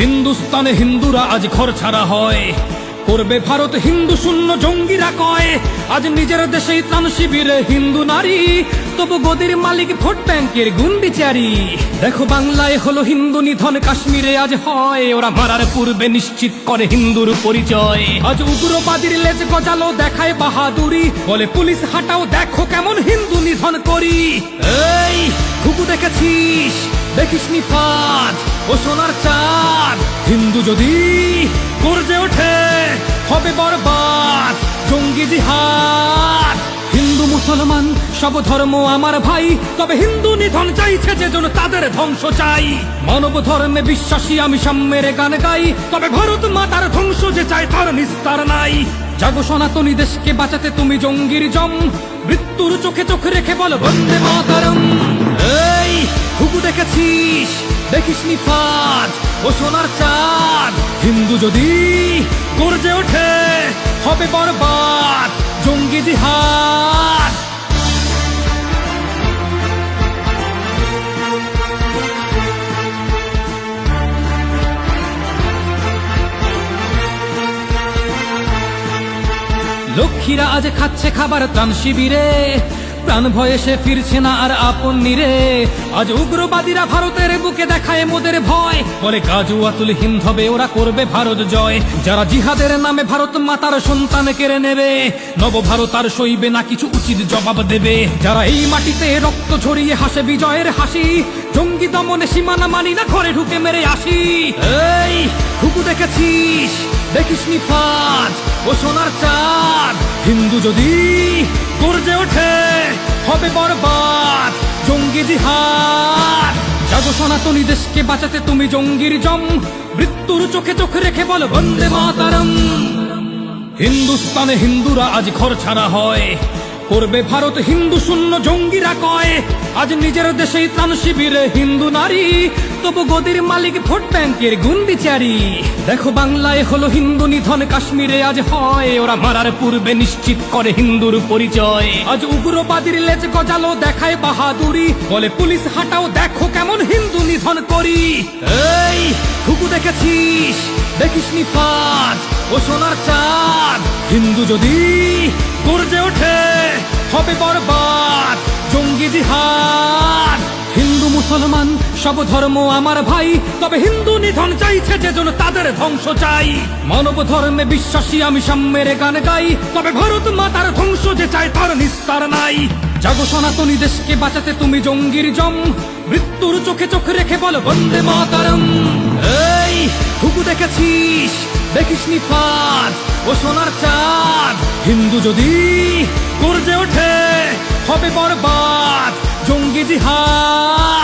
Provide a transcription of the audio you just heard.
হিন্দুস্তানে হিন্দুরা আজ ঘর ছাড়া হয়, করবে ভারত হিন্দু শূন্য জঙ্গিরা কয়। আজ নিজের দেশেই ত্রাণ শিবিরে হিন্দু নারী, তবু গদির মালিক ভোট ব্যাংকের গুন্ডিচারি। দেখো বাংলায় হলো হিন্দু নিধন, কাশ্মীরে আজ হয়, ওরা মারার পূর্বে নিশ্চিত করে হিন্দুর পরিচয়। আজ উগ্রবাদীর লেজ গজালো দেখায় বাহাদুরি, বলে পুলিশ হাটাও দেখো কেমন হিন্দু নিধন করি। এই খুকু দেখেছিস, দেখিসনি ফাঁদ ও সোনার চাঁদ, হিন্দু যদি গর্জে ওঠে হবে বরবাদ জঙ্গি জিহাদ। হিন্দু মুসলমান সব ধর্ম আমার ভাই, তবে হিন্দু নিধন চাইছে যে জন তাদের ধ্বংস চাই। মানব ধর্মে বিশ্বাসী আমি সাম্যের গান গাই, তবে ভারত মাতার ধ্বংস যে চায় তার নিস্তার নাই। জাগো সনাতনী দেশকে বাঁচাতে তুমি জঙ্গির জম, মৃত্যুর চোখে চোখ রেখে বল বন্দে মাতরম। এই হুকু দেখেছিস, দেখিসনি ফাঁদ ও সোনার চাঁদ, হিন্দু যদি গর্জে ওঠে হবে বরবাদ জঙ্গি জিহাদ। লক্ষ্মীরা আজ খাচ্ছে খাবার ত্রাণ শিবিরে, প্রাণ ভয়ে সে ফিরছে না আর আপন নিরে। আজ উগ্রবাদীরা ভারতের বুকে দেখায় মোদের ভয়, বলে গাজুয়াতুল হিন্দ হবে ওরা করবে ভারত জয়। যারা জিহাদের নামে ভারত মাতার সন্তান কেড়ে নেবে, নব ভারত আর সইবে না কিছু উচিত জবাব দেবে। যারা এই মাটিতে রক্ত ঝরিয়ে হাসে বিজয়ের হাসি, জঙ্গি দমনে সীমানা মানি না ঘরে ঢুকে মেরে আসি। এই হুকু দেখেছিস, দেখিসনি ফাঁদ ও সোনার চাঁদ, হিন্দু যদি গর্জে ওঠে হবে বরবাদ জঙ্গি জিহাদ। জাগো সনাতনী দেশকে বাঁচাতে তুমি জঙ্গির জম, মৃত্যুর চোখে চোখ রেখে বল বন্দে মাতরম। হিন্দুস্তানে হিন্দুরা আজ ঘর ছাড়া হয়, করবে ভারত হিন্দু শূন্য জঙ্গিরা কয়। আজ নিজের দেশেই ত্রাণ শিবিরে হিন্দু নারী, তবু গদির মালিক ভোট ব্যাংকের গুন্ডিচারি। দেখো বাংলায় হলো হিন্দু নিধন, কাশ্মীরে আজ হয়, ওরা মারার পূর্বে নিশ্চিত করে হিন্দুর পরিচয়। আজ উগ্রবাদীর লেজ গজালো দেখায় বাহাদুরি, বলে পুলিশ হাটাও দেখো কেমন হিন্দু নিধন করি। এই হুকু দেখেছিস, দেখিসনি ফাঁদ ও সোনার চাঁদ, হিন্দু যদি গর্জে ওঠে হবে বরবাদ জঙ্গি জিহাদ। হিন্দু মুসলমান সব ধর্ম আমার ভাই, তবে হিন্দু নিধন চাইছে যে জন তাদের ধ্বংস চাই। মানব ধর্মে বিশ্বাসী আমি সাম্যের গান গাই, তবে ভারত মাতার ধ্বংস যে চায় তার নিস্তার নাই। জাগো সনাতনী দেশকে বাঁচাতে তুমি জঙ্গির জম, মৃত্যুর চোখে চোখ রেখে বল বন্দে মাতরম। এই হুকু দেখেছিস, দেখিসনি ফাঁদ ও সোনার চাঁদ, হিন্দু যদি গর্জে ওঠে হবে বরবাদ জঙ্গি জিহাদ।